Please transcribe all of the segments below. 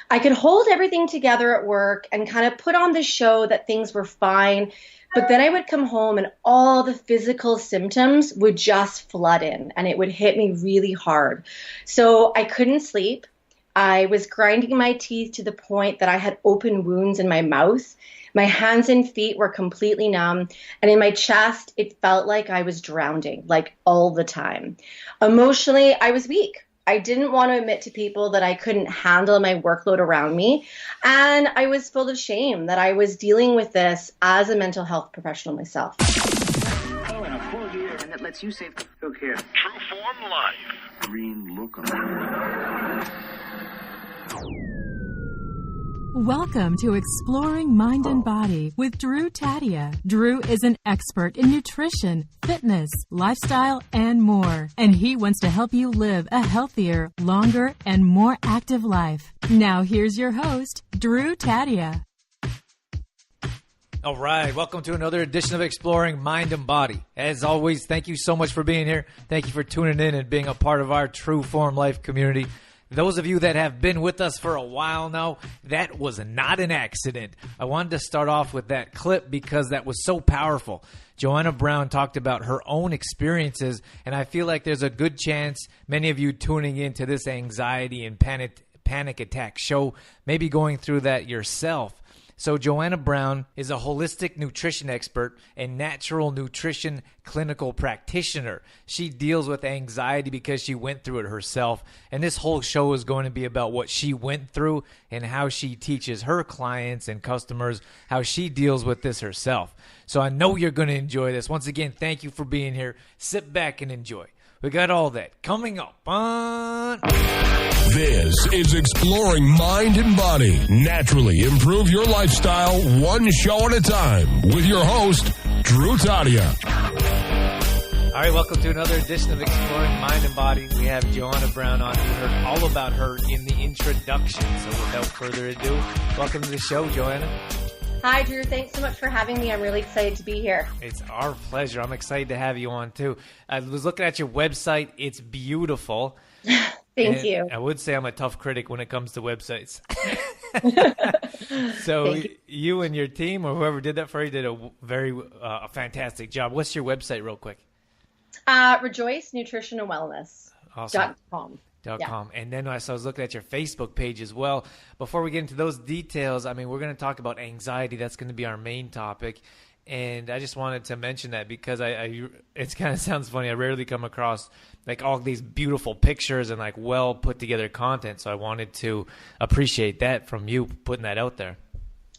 I could hold everything together at work and kind of put on the show that things were fine. But then I would come home and all the physical symptoms would just flood in and it would hit me really hard. So I couldn't sleep. I was grinding my teeth to the point that I had open wounds in my mouth. My hands and feet were completely numb. And in my chest, it felt like I was drowning, like all the time. Emotionally, I was weak. I didn't want to admit to people that I couldn't handle my workload around me. And I was full of shame that I was dealing with this as a mental health professional myself. Oh, and a full year. And that lets you save. Who cares? True Form Life. Green look. Welcome to Exploring Mind and Body with Drew Taddia. Drew is an expert in nutrition, fitness, lifestyle, and more. And he wants to help you live a healthier, longer, and more active life. Now here's your host, Drew Taddia. All right, welcome to another edition of Exploring Mind and Body. As always, thank you so much for being here. Thank you for tuning in and being a part of our True Form Life community. Those of you that have been with us for a while now, that was not an accident. I wanted to start off with that clip because that was so powerful. Joanna Brown talked about her own experiences, and I feel like there's a good chance many of you tuning into this anxiety and panic attack show may be going through that yourself. So Joanna Brown is a holistic nutrition expert and natural nutrition clinical practitioner. She deals with anxiety because she went through it herself. And this whole show is going to be about what she went through and how she teaches her clients and customers how she deals with this herself. So I know you're going to enjoy this. Once again, thank you for being here. Sit back and enjoy. We got all that coming up on... This is Exploring Mind and Body. Naturally improve your lifestyle one show at a time with your host, Drew Taddia. All right, welcome to another edition of Exploring Mind and Body. We have Joanna Brown on. You heard all about her in the introduction. So without further ado, welcome to the show, Joanna. Hi, Drew. Thanks so much for having me. I'm really excited to be here. It's our pleasure. I'm excited to have you on, too. I was looking at your website. It's beautiful. Thank you. I would say I'm a tough critic when it comes to websites. So you and your team or whoever did that for you did a fantastic job. What's your website real quick? Rejoice Nutrition and Wellness. Awesome. .com. .com. And then I was looking at your Facebook page as well. Before we get into those details, I mean, we're going to talk about anxiety. That's going to be our main topic. And I just wanted to mention that because it kind of sounds funny. I rarely come across like all these beautiful pictures and like well put together content. So I wanted to appreciate that from you putting that out there.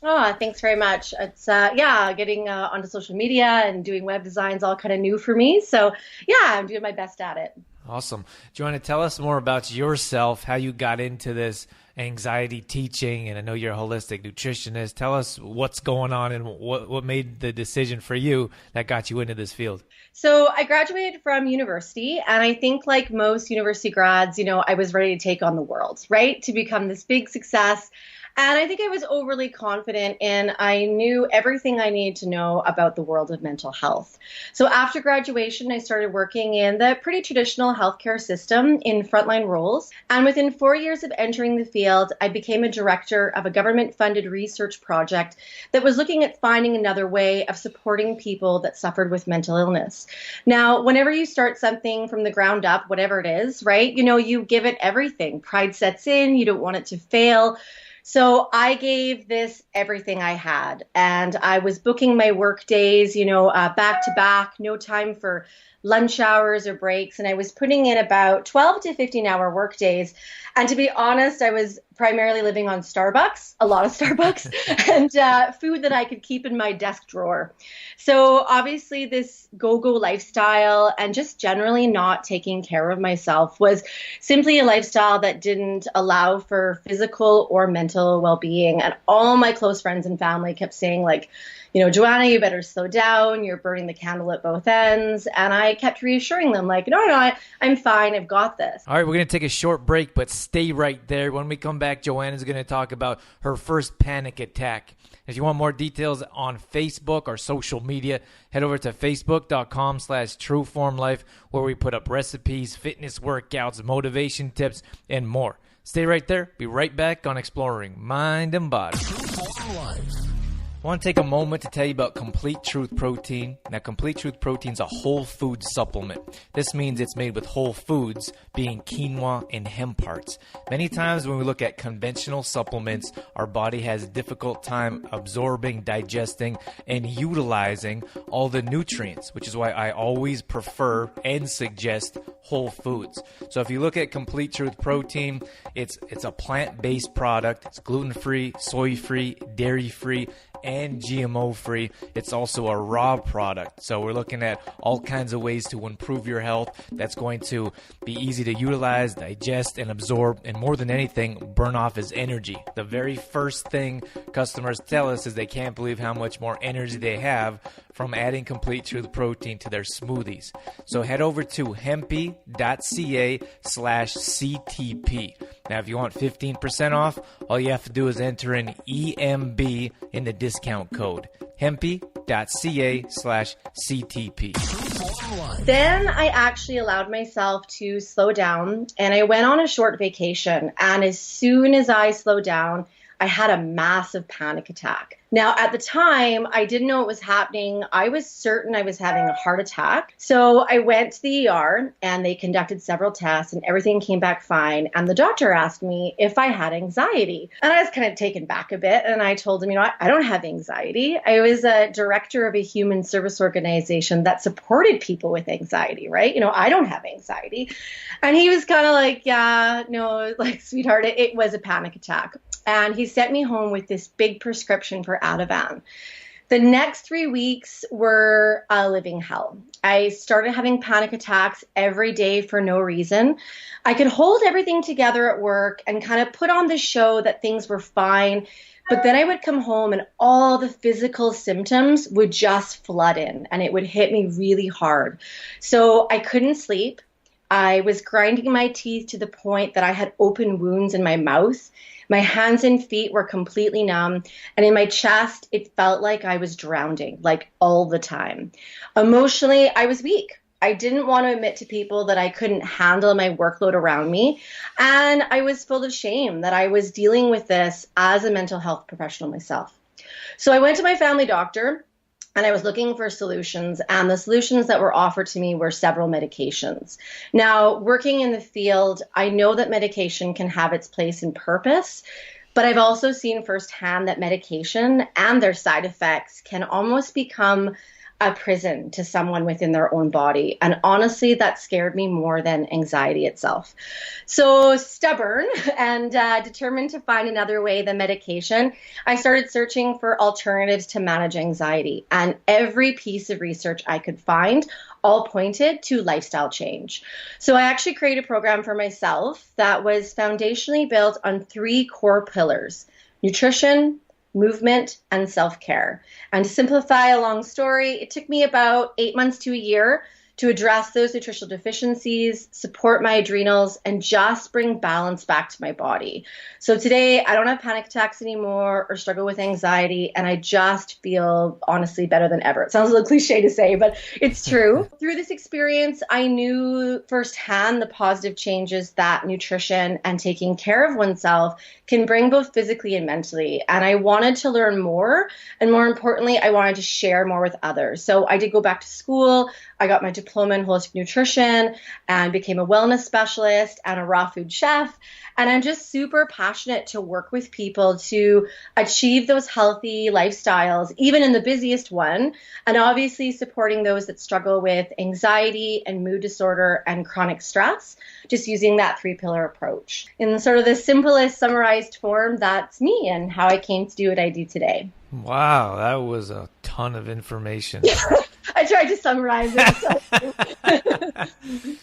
Oh, thanks very much. It's, getting onto social media and doing web designs all kind of new for me. So yeah, I'm doing my best at it. Awesome. Do you want to tell us more about yourself, how you got into this anxiety teaching? And I know you're a holistic nutritionist. Tell us what's going on and what made the decision for you that got you into this field. So I graduated from university, and I think like most university grads, I was ready to take on the world, right? To become this big success. And I think I was overly confident and I knew everything I needed to know about the world of mental health. So after graduation, I started working in the pretty traditional healthcare system in frontline roles. And within 4 years of entering the field, I became a director of a government-funded research project that was looking at finding another way of supporting people that suffered with mental illness. Now, whenever you start something from the ground up, whatever it is, right, you give it everything. Pride sets in, you don't want it to fail. So I gave this everything I had, and I was booking my work days, back to back, no time for lunch hours or breaks. And I was putting in about 12 to 15-hour work days. And to be honest, I was primarily living on Starbucks, a lot of Starbucks, and food that I could keep in my desk drawer. So obviously this go-go lifestyle and just generally not taking care of myself was simply a lifestyle that didn't allow for physical or mental well-being. And all my close friends and family kept saying Joanna, you better slow down. You're burning the candle at both ends. And I kept reassuring them no, I'm fine. I've got this. All right, we're going to take a short break, but stay right there. When we come back, Joanna's going to talk about her first panic attack. If you want more details on Facebook or social media, head over to facebook.com/trueformlife, where we put up recipes, fitness workouts, motivation tips, and more. Stay right there. Be right back on Exploring Mind and Body. I want to take a moment to tell you about Complete Truth Protein. Now, Complete Truth Protein is a whole food supplement. This means it's made with whole foods, being quinoa and hemp parts. Many times when we look at conventional supplements, our body has a difficult time absorbing, digesting, and utilizing all the nutrients, which is why I always prefer and suggest whole foods. So if you look at Complete Truth Protein, it's a plant-based product. It's gluten-free, soy-free, dairy-free, and GMO-free. It's also a raw product. So we're looking at all kinds of ways to improve your health that's going to be easy to utilize, digest, and absorb, and more than anything, burn off as energy. The very first thing customers tell us is they can't believe how much more energy they have from adding Complete Truth Protein to their smoothies. So head over to hempy.ca/CTP. Now, if you want 15% off, all you have to do is enter in EM&B in the discount code. hempy.ca/CTP. Then I actually allowed myself to slow down, and I went on a short vacation. And as soon as I slowed down, I had a massive panic attack. Now, at the time, I didn't know what was happening. I was certain I was having a heart attack. So I went to the ER and they conducted several tests and everything came back fine. And the doctor asked me if I had anxiety. And I was kind of taken back a bit. And I told him, I don't have anxiety. I was a director of a human service organization that supported people with anxiety, right? I don't have anxiety. And he was kind of like, yeah, no, like, sweetheart, it was a panic attack. And he sent me home with this big prescription for Ativan. The next 3 weeks were a living hell. I started having panic attacks every day for no reason. I could hold everything together at work and kind of put on the show that things were fine. But then I would come home and all the physical symptoms would just flood in and it would hit me really hard. So I couldn't sleep. I was grinding my teeth to the point that I had open wounds in my mouth. My hands and feet were completely numb, and in my chest, it felt like I was drowning, like all the time. Emotionally, I was weak. I didn't want to admit to people that I couldn't handle my workload around me, and I was full of shame that I was dealing with this as a mental health professional myself. So I went to my family doctor, and I was looking for solutions, and the solutions that were offered to me were several medications. Now, working in the field, I know that medication can have its place and purpose, but I've also seen firsthand that medication and their side effects can almost become a prison to someone within their own body. And honestly, that scared me more than anxiety itself. So stubborn and determined to find another way than medication, I started searching for alternatives to manage anxiety. And every piece of research I could find all pointed to lifestyle change. So I actually created a program for myself that was foundationally built on 3 core pillars: nutrition, movement, and self-care. And to simplify a long story, it took me about 8 months to a year to address those nutritional deficiencies, support my adrenals, and just bring balance back to my body. So today, I don't have panic attacks anymore or struggle with anxiety, and I just feel honestly better than ever. It sounds a little cliche to say, but it's true. Through this experience, I knew firsthand the positive changes that nutrition and taking care of oneself can bring both physically and mentally. And I wanted to learn more, and more importantly, I wanted to share more with others. So I did go back to school. I got my diploma in holistic nutrition and became a wellness specialist and a raw food chef. And I'm just super passionate to work with people to achieve those healthy lifestyles, even in the busiest one, and obviously supporting those that struggle with anxiety and mood disorder and chronic stress, just using that 3-pillar approach. In sort of the simplest summarized form, that's me and how I came to do what I do today. Wow, that was a ton of information. I tried to summarize it.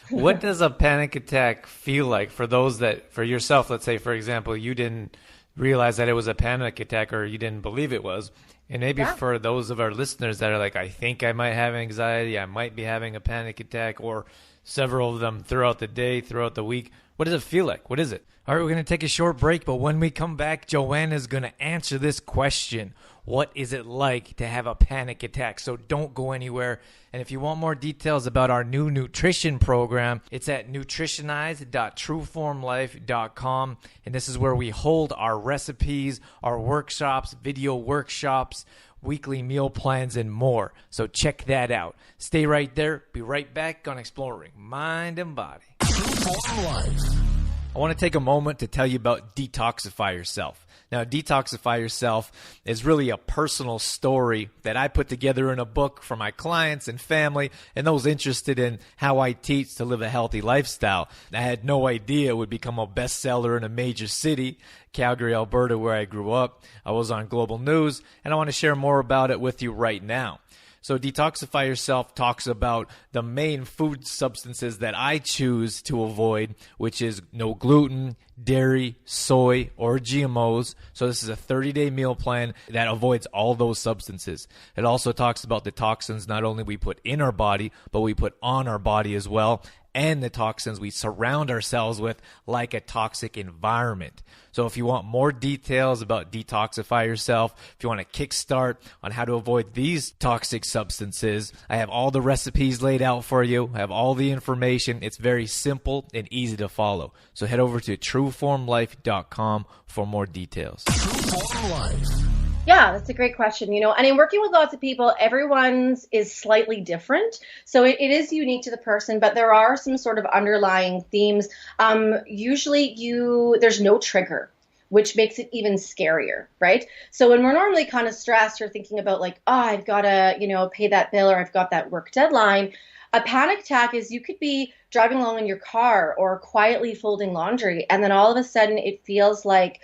What does a panic attack feel like for those that, for yourself, let's say, for example, you didn't realize that it was a panic attack or you didn't believe it was. And maybe for those of our listeners that are like, I think I might have anxiety, I might be having a panic attack, or several of them throughout the day, throughout the week. What does it feel like? What is it? All right, we're going to take a short break, but when we come back, Joanna is going to answer this question. what is it like to have a panic attack. So don't go anywhere. And if you want more details about our new nutrition program, it's at nutritionize.trueformlife.com. And this is where we hold our recipes, our workshops, video workshops, weekly meal plans, and more. So check that out. Stay right there. Be right back on Exploring Mind and Body. I want to take a moment to tell you about Detoxify Yourself. Now, Detoxify Yourself is really a personal story that I put together in a book for my clients and family and those interested in how I teach to live a healthy lifestyle. I had no idea it would become a bestseller in a major city, Calgary, Alberta, where I grew up. I was on global news, and I want to share more about it with you right now. So Detoxify Yourself talks about the main food substances that I choose to avoid, which is no gluten, dairy, soy, or GMOs. So this is a 30-day meal plan that avoids all those substances. It also talks about the toxins not only we put in our body, but we put on our body as well, and the toxins we surround ourselves with, like a toxic environment. So if you want more details about Detoxify Yourself, if you want a kickstart on how to avoid these toxic substances, I have all the recipes laid out for you. I have all the information. It's very simple and easy to follow. So head over to trueformlife.com for more details. Trueform Life. Yeah, that's a great question. And in working with lots of people, everyone's is slightly different. So it is unique to the person, but there are some sort of underlying themes. Usually there's no trigger, which makes it even scarier, right? So when we're normally kind of stressed or thinking about like, oh, I've got to, pay that bill, or I've got that work deadline, a panic attack is you could be driving along in your car or quietly folding laundry, and then all of a sudden it feels like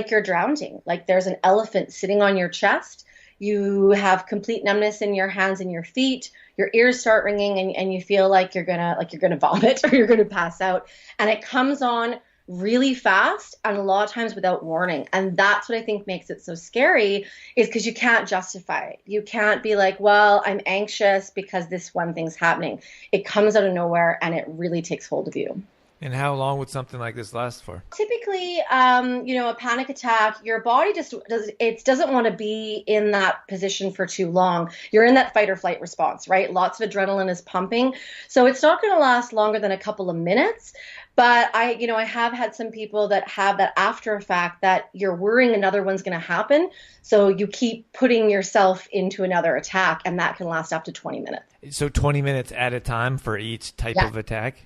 you're drowning, like there's an elephant sitting on your chest. You have complete numbness in your hands and your feet. Your ears start ringing, and you feel like you're gonna vomit or you're gonna pass out. And it comes on really fast and a lot of times without warning. And that's what I think makes it so scary, is because you can't justify it. You can't be like, well, I'm anxious because this one thing's happening. It comes out of nowhere and it really takes hold of you. And how long would something like this last for? Typically, a panic attack, your body doesn't want to be in that position for too long. You're in that fight or flight response, right? Lots of adrenaline is pumping. So it's not going to last longer than a couple of minutes. But I have had some people that have that after effect that you're worrying another one's going to happen. So you keep putting yourself into another attack, and that can last up to 20 minutes. So 20 minutes at a time for each type of attack?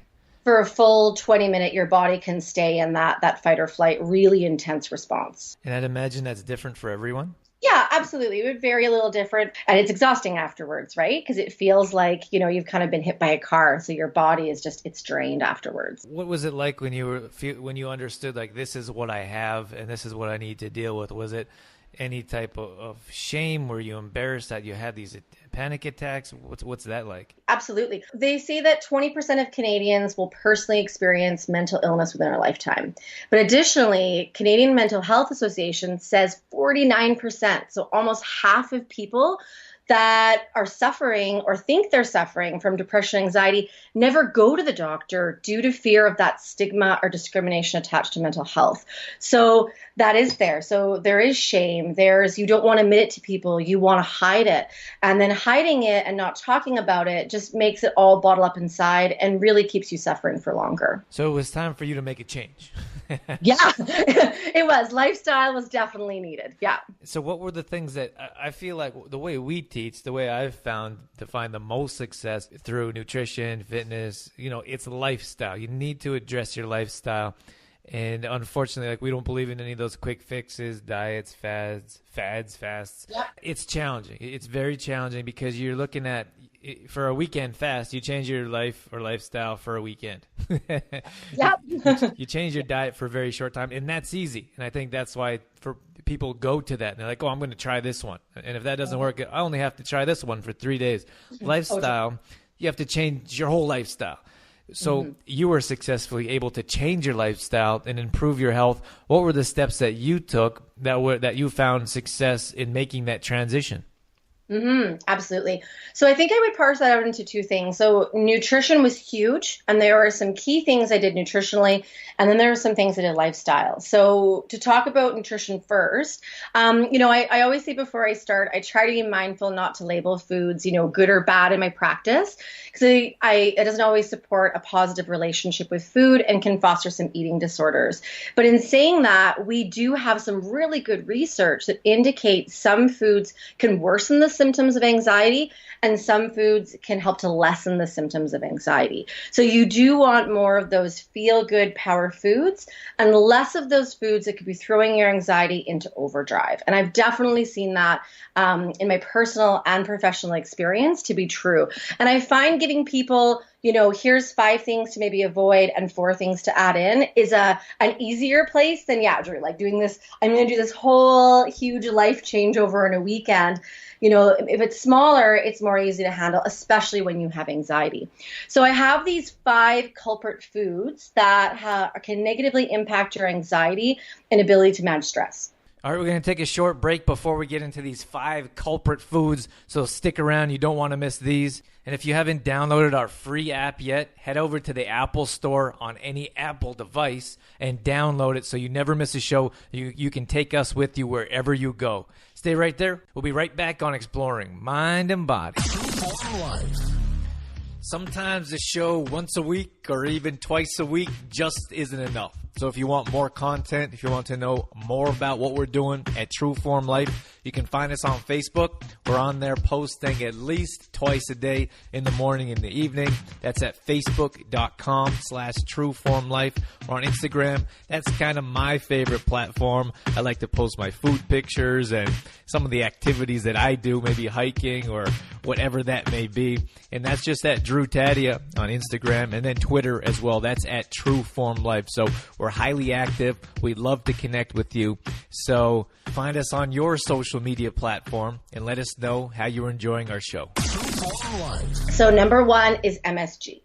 For a full 20-minute, your body can stay in that fight or flight, really intense response. And I'd imagine that's different for everyone? Yeah, absolutely. It would vary a little different. And it's exhausting afterwards, right? Because it feels like, you've kind of been hit by a car. So your body is it's drained afterwards. What was it like when you understood, like, this is what I have and this is what I need to deal with? Was it any type of shame? Were you embarrassed that you had these panic attacks? What's that like? Absolutely. They say that 20% of Canadians will personally experience mental illness within their lifetime. But additionally, Canadian Mental Health Association says 49%, so almost half of people that are suffering or think they're suffering from depression and anxiety never go to the doctor due to fear of that stigma or discrimination attached to mental health. So that is there. So there is shame. You don't want to admit it to people. You want to hide it. And then hiding it and not talking about it just makes it all bottle up inside and really keeps you suffering for longer. So it was time for you to make a change. Yeah, it was. Lifestyle was definitely needed. Yeah. So what were the things that I feel like the way we teach, the way I've found to find the most success through nutrition, fitness, it's lifestyle. You need to address your lifestyle. And unfortunately, we don't believe in any of those quick fixes, diets, fasts. Yep. It's challenging. It's very challenging because you're looking at, for a weekend fast, you change your life or lifestyle for a weekend. Yep. You change your diet for a very short time, and that's easy. And I think that's why for people go to that. And they're like, oh, I'm going to try this one. And if that doesn't work, I only have to try this one for 3 days. Lifestyle, you have to change your whole lifestyle. So you were successfully able to change your lifestyle and improve your health. What were the steps that you took that you found success in making that transition? Absolutely. So I think I would parse that out into two things. So nutrition was huge, and there were some key things I did nutritionally, and then there were some things I did lifestyle. So to talk about nutrition first, I always say before I start, I try to be mindful not to label foods, good or bad in my practice, because it doesn't always support a positive relationship with food and can foster some eating disorders. But in saying that, we do have some really good research that indicates some foods can worsen the symptoms of anxiety, and some foods can help to lessen the symptoms of anxiety. So you do want more of those feel-good power foods and less of those foods that could be throwing your anxiety into overdrive. And I've definitely seen that in my personal and professional experience to be true. And I find giving people, here's 5 things to maybe avoid and 4 things to add in is an easier place than, Drew, like doing this, I'm going to do this whole huge life changeover in a weekend. If it's smaller, it's more easy to handle, especially when you have anxiety. So I have these 5 culprit foods that can negatively impact your anxiety and ability to manage stress. All right, we're going to take a short break before we get into these 5 culprit foods, so stick around. You don't want to miss these. And if you haven't downloaded our free app yet, head over to the Apple Store on any Apple device and download it so you never miss a show. You can take us with you wherever you go. Stay right there. We'll be right back on Exploring Mind and Body. Sometimes the show once a week or even twice a week just isn't enough. So if you want more content, if you want to know more about what we're doing at True Form Life, you can find us on Facebook. We're on there posting at least twice a day in the morning and the evening. That's at facebook.com/trueformlife. Or on Instagram. That's kind of my favorite platform. I like to post my food pictures and some of the activities that I do, maybe hiking or whatever that may be. And that's just at Drew Taddia on Instagram, and then Twitter as well. That's at True Form Life. So we're highly active. We'd love to connect with you. So find us on your social media platform and let us know how you're enjoying our show. So number 1 is MSG.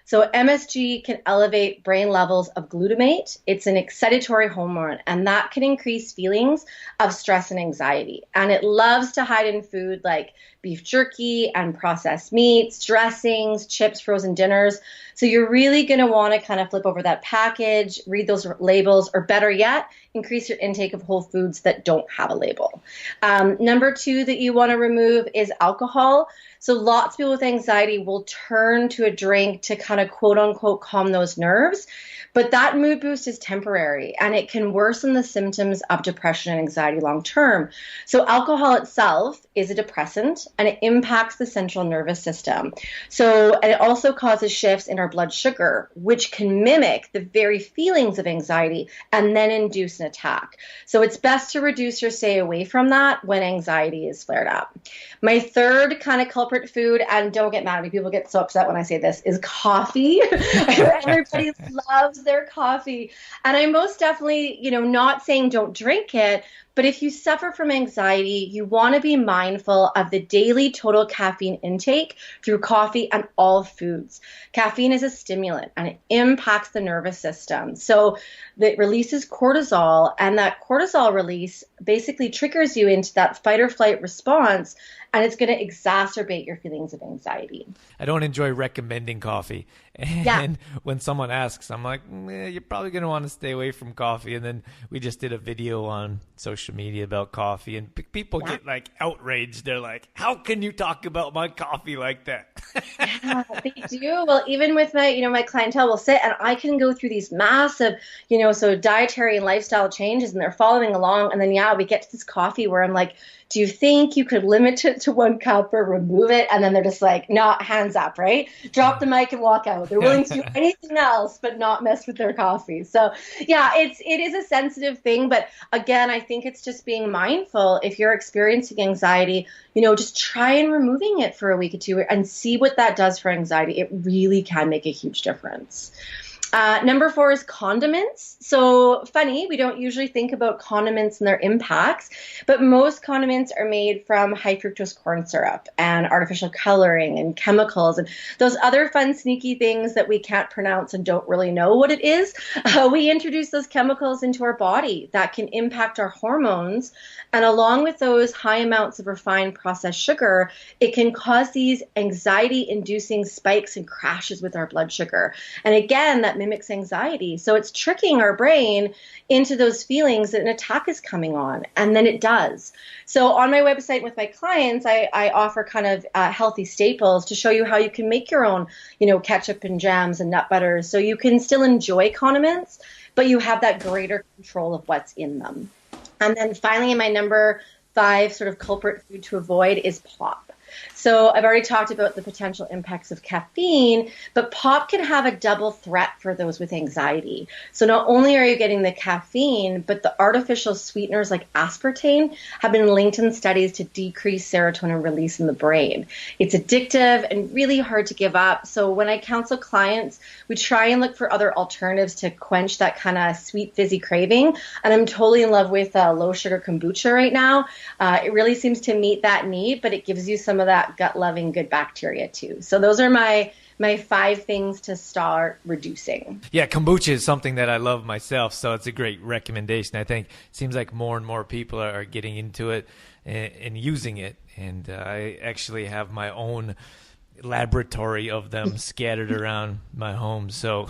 So MSG can elevate brain levels of glutamate. It's an excitatory hormone, and that can increase feelings of stress and anxiety. And it loves to hide in food like beef jerky and processed meats, dressings, chips, frozen dinners. So you're really going to want to kind of flip over that package, read those labels, or better yet, increase your intake of whole foods that don't have a label. Number 2 that you want to remove is alcohol. So lots of people with anxiety will turn to a drink to kind of quote unquote calm those nerves. But that mood boost is temporary, and it can worsen the symptoms of depression and anxiety long term. So alcohol itself is a depressant, and it impacts the central nervous system. And it also causes shifts in our blood sugar, which can mimic the very feelings of anxiety and then induce an attack. So it's best to reduce or stay away from that when anxiety is flared up. My third kind of culprit food, and don't get mad at me, people get so upset when I say this, is coffee. Everybody loves their coffee. And I'm most definitely, not saying don't drink it, but if you suffer from anxiety, you want to be mindful of the daily total caffeine intake through coffee and all foods. Caffeine is a stimulant, and it impacts the nervous system. So it releases cortisol, and that cortisol release basically triggers you into that fight or flight response, and it's going to exacerbate your feelings of anxiety. I don't enjoy recommending coffee. And when someone asks, I'm like, you're probably going to want to stay away from coffee. And then we just did a video on social media about coffee, and people get like outraged. They're like, how can you talk about my coffee like that? Yeah, they do. Well, even with my clientele will sit, and I can go through these massive, so dietary and lifestyle changes, and they're following along. And then, we get to this coffee where I'm like, do you think you could limit it to 1 cup or remove it? And then they're just like, no, hands up, right? Drop the mic and walk out. They're willing to do anything else but not mess with their coffee. So it is a sensitive thing. But again, I think it's just being mindful. If you're experiencing anxiety, just try and removing it for a week or 2 and see what that does for anxiety. It really can make a huge difference. Number 4 is condiments. So funny, we don't usually think about condiments and their impacts, but most condiments are made from high fructose corn syrup and artificial coloring and chemicals and those other fun, sneaky things that we can't pronounce and don't really know what it is. We introduce those chemicals into our body that can impact our hormones. And along with those high amounts of refined processed sugar, it can cause these anxiety-inducing spikes and crashes with our blood sugar. And again, that mimics anxiety. So it's tricking our brain into those feelings that an attack is coming on. And then it does. So on my website with my clients, I offer kind of healthy staples to show you how you can make your own, ketchup and jams and nut butters. So you can still enjoy condiments, but you have that greater control of what's in them. And then finally, my number 5 sort of culprit food to avoid is pop. So I've already talked about the potential impacts of caffeine, but pop can have a double threat for those with anxiety. So not only are you getting the caffeine, but the artificial sweeteners like aspartame have been linked in studies to decrease serotonin release in the brain. It's addictive and really hard to give up. So when I counsel clients, we try and look for other alternatives to quench that kind of sweet, fizzy craving. And I'm totally in love with low sugar kombucha right now. It really seems to meet that need, but it gives you some of that gut-loving good bacteria too. So those are my 5 things to start reducing. Yeah, kombucha is something that I love myself, so it's a great recommendation. I think it seems like more and more people are getting into it and using it. And I actually have my own laboratory of them scattered around my home. So,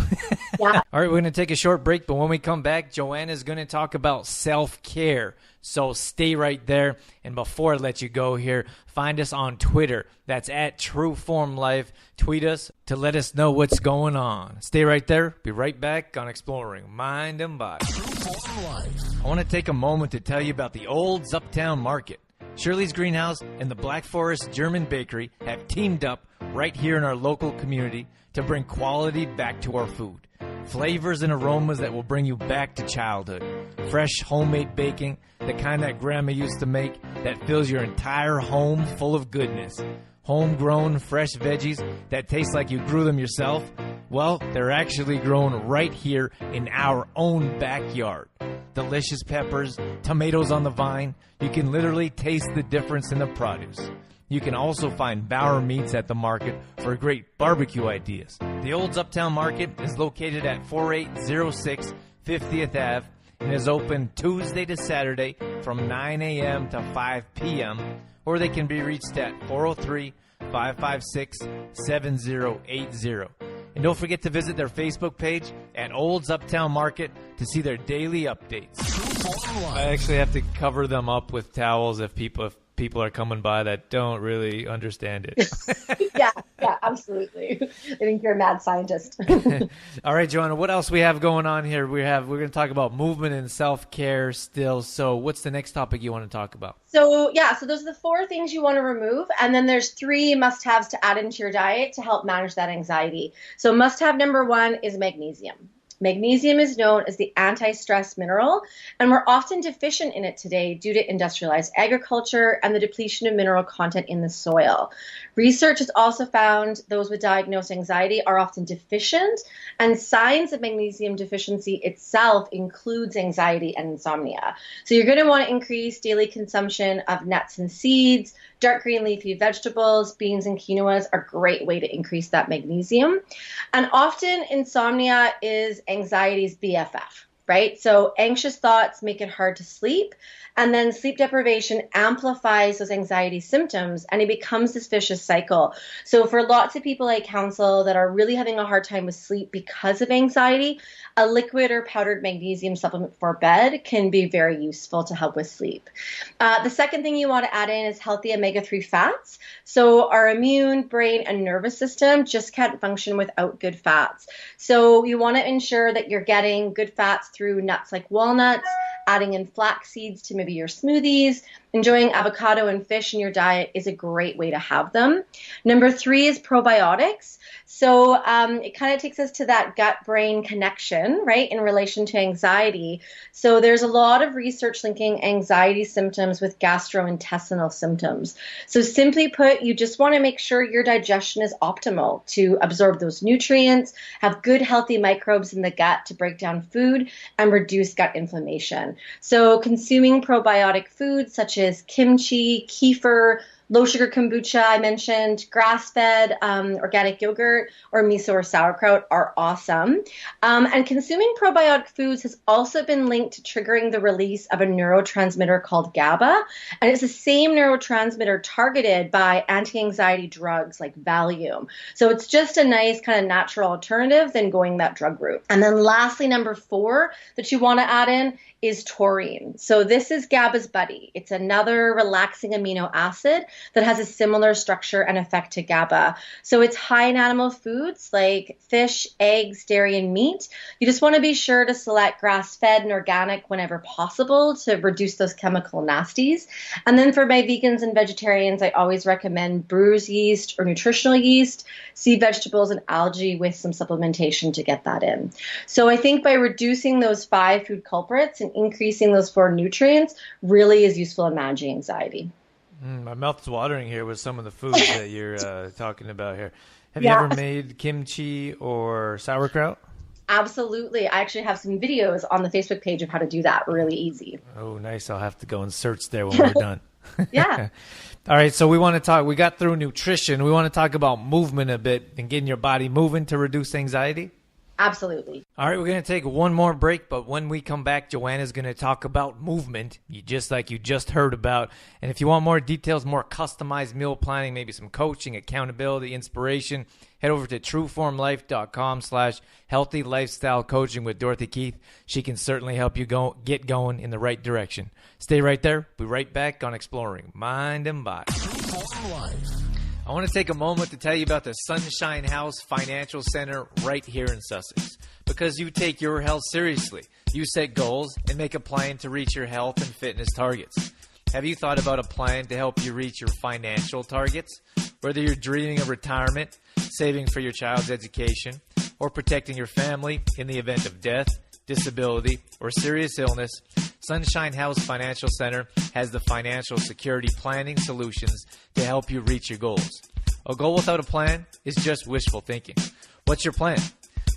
yeah. All right, we're going to take a short break, but when we come back, Joanna is going to talk about self-care. So stay right there. And before I let you go here, find us on Twitter. That's at TrueFormLife. Tweet us to let us know what's going on. Stay right there. Be right back on Exploring Mind and Body. I want to take a moment to tell you about the Olds Uptown Market. Shirley's Greenhouse and the Black Forest German Bakery have teamed up right here in our local community to bring quality back to our food. Flavors and aromas that will bring you back to childhood. Fresh homemade baking, the kind that Grandma used to make that fills your entire home full of goodness. Homegrown, fresh veggies that taste like you grew them yourself. Well, they're actually grown right here in our own backyard. Delicious peppers, tomatoes on the vine. You can literally taste the difference in the produce. You can also find Bauer Meats at the market for great barbecue ideas. The Olds Uptown Market is located at 4806 50th Ave and is open Tuesday to Saturday from 9 a.m. to 5 p.m. or they can be reached at 403-556-7080. And don't forget to visit their Facebook page at Olds Uptown Market to see their daily updates. I actually have to cover them up with towels if people are coming by that don't really understand it. yeah, absolutely. I think you're a mad scientist. All right, Joanna, what else we have going on here? We're going to talk about movement and self-care still. So what's the next topic you want to talk about? So those are the 4 things you want to remove. And then there's 3 must-haves to add into your diet to help manage that anxiety. So must-have number 1 is magnesium. Magnesium is known as the anti-stress mineral, and we're often deficient in it today due to industrialized agriculture and the depletion of mineral content in the soil. Research has also found those with diagnosed anxiety are often deficient, and signs of magnesium deficiency itself includes anxiety and insomnia. So you're going to want to increase daily consumption of nuts and seeds. Dark green leafy vegetables, beans and quinoas are a great way to increase that magnesium. And often insomnia is anxiety's BFF, right? So anxious thoughts make it hard to sleep. And then sleep deprivation amplifies those anxiety symptoms and it becomes this vicious cycle. So for lots of people I counsel that are really having a hard time with sleep because of anxiety, a liquid or powdered magnesium supplement for bed can be very useful to help with sleep. The second thing you want to add in is healthy omega-3 fats. So our immune, brain, and nervous system just can't function without good fats. So you want to ensure that you're getting good fats through nuts like walnuts, adding in flax seeds to maybe your smoothies. Enjoying avocado and fish in your diet is a great way to have them. Number 3 is probiotics. So it kind of takes us to that gut-brain connection, right, in relation to anxiety. So there's a lot of research linking anxiety symptoms with gastrointestinal symptoms. So simply put, you just want to make sure your digestion is optimal to absorb those nutrients, have good healthy microbes in the gut to break down food, and reduce gut inflammation. So consuming probiotic foods such as kimchi, kefir, low sugar kombucha, I mentioned, grass-fed organic yogurt, or miso or sauerkraut are awesome. And consuming probiotic foods has also been linked to triggering the release of a neurotransmitter called GABA. And it's the same neurotransmitter targeted by anti-anxiety drugs like Valium. So it's just a nice kind of natural alternative than going that drug route. And then lastly, number 4 that you want to add in is taurine. So this is GABA's buddy. It's another relaxing amino acid that has a similar structure and effect to GABA. So it's high in animal foods like fish, eggs, dairy, and meat. You just want to be sure to select grass-fed and organic whenever possible to reduce those chemical nasties. And then for my vegans and vegetarians, I always recommend brewer's yeast or nutritional yeast, sea vegetables, and algae with some supplementation to get that in. So I think by reducing those 5 food culprits and increasing those 4 nutrients really is useful in managing anxiety. My mouth's watering here with some of the foods that you're talking about here. Have you ever made kimchi or sauerkraut? Absolutely. I actually have some videos on the Facebook page of how to do that really easy. Oh, nice. I'll have to go and search there when we're done. Yeah. All right. So we got through nutrition. We want to talk about movement a bit and getting your body moving to reduce anxiety. Absolutely. All right, we're going to take one more break, but when we come back, Joanna's going to talk about movement, just like you just heard about. And if you want more details, more customized meal planning, maybe some coaching, accountability, inspiration, head over to trueformlife.com/healthy lifestyle coaching with Dorothy Keith. She can certainly help you get going in the right direction. Stay right there. We'll be right back on Exploring Mind and Body. I want to take a moment to tell you about the Sunshine House Financial Center right here in Sussex. Because you take your health seriously. You set goals and make a plan to reach your health and fitness targets. Have you thought about a plan to help you reach your financial targets? Whether you're dreaming of retirement, saving for your child's education, or protecting your family in the event of death, disability, or serious illness, Sunshine House Financial Center has the financial security planning solutions to help you reach your goals. A goal without a plan is just wishful thinking. What's your plan?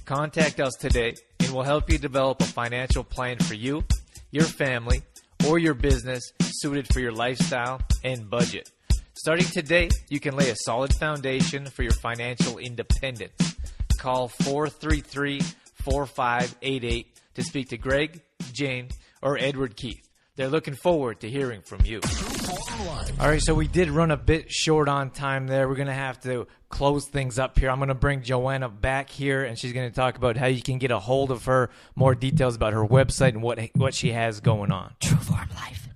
Contact us today and we'll help you develop a financial plan for you, your family, or your business suited for your lifestyle and budget. Starting today, you can lay a solid foundation for your financial independence. Call 433-4588 to speak to Greg, Jane, or Edward Keith. They're looking forward to hearing from you. All right, so we did run a bit short on time there. We're going to have to close things up here. I'm going to bring Joanna back here, and she's going to talk about how you can get a hold of her, more details about her website and what she has going on. True Form Life.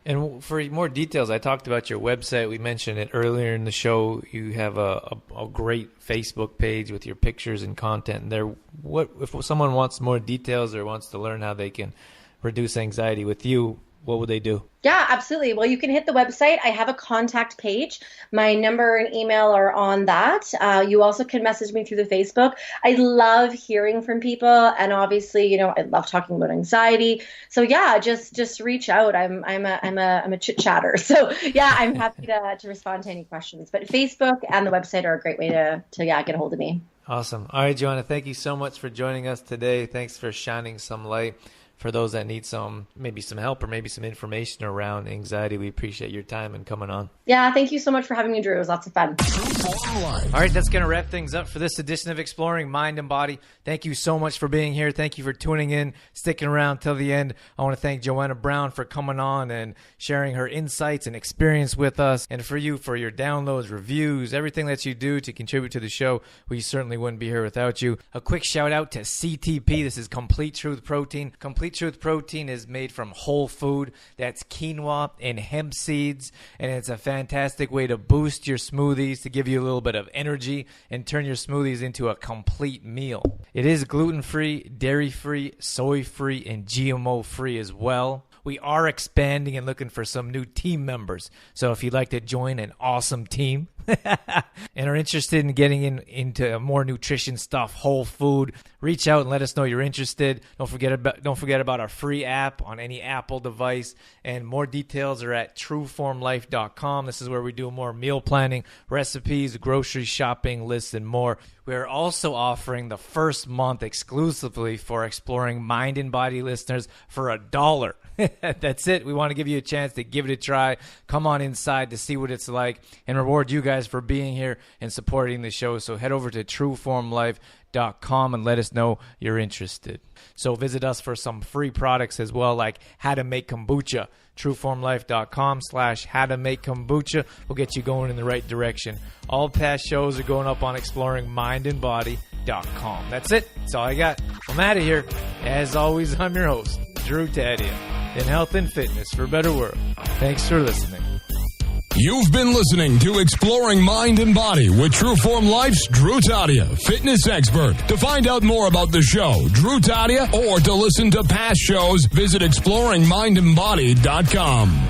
And for more details, I talked about your website. We mentioned it earlier in the show. You have a great Facebook page with your pictures and content there. What if someone wants more details or wants to learn how they can reduce anxiety with you, what would they do? Yeah, absolutely. Well, you can hit the website. I have a contact page. My number and email are on that. You also can message me through the Facebook. I love hearing from people, and obviously, I love talking about anxiety. So yeah, just reach out. I'm a chit chatter. So yeah, I'm happy to respond to any questions. But Facebook and the website are a great way to get a hold of me. Awesome. All right, Joanna, thank you so much for joining us today. Thanks for shining some light for those that need maybe some help or maybe some information around anxiety. We appreciate your time and coming on. Yeah, thank you so much for having me, Drew. It was lots of fun. All right, that's going to wrap things up for this edition of Exploring Mind and Body. Thank you so much for being here. Thank you for tuning in, sticking around till the end. I want to thank Joanna Brown for coming on and sharing her insights and experience with us. And for you, for your downloads, reviews, everything that you do to contribute to the show. We certainly wouldn't be here without you. A quick shout out to CTP. This is Complete Truth Protein. Complete Truth Protein is made from whole food. That's quinoa and hemp seeds. And it's a fantastic way to boost your smoothies, to give you a little bit of energy and turn your smoothies into a complete meal. It is gluten-free, dairy-free, soy-free, and GMO-free as well. We are expanding and looking for some new team members. So if you'd like to join an awesome team, and are interested in getting into more nutrition stuff, whole food, reach out and let us know you're interested. Don't forget about our free app on any Apple device, and more details are at trueformlife.com. This is where we do more meal planning, recipes, grocery shopping lists, and more. We are also offering the first month exclusively for Exploring Mind and Body listeners for $1. That's it. We want to give you a chance to give it a try. Come on inside to see what it's like and reward you guys for being here and supporting the show. So head over to trueformlife.com and let us know you're interested. So visit us for some free products as well, like how to make kombucha. trueformlife.com/how-to-make-kombucha will get you going in the right direction. All past shows are going up on exploringmindandbody.com. That's it. That's all I got. I'm out of here. As always, I'm your host, Drew Taddia, in health and fitness for a better world. Thanks for listening. You've been listening to Exploring Mind and Body with Trueform Life's Drew Taddia, fitness expert. To find out more about the show, Drew Taddia, or to listen to past shows, visit exploringmindandbody.com.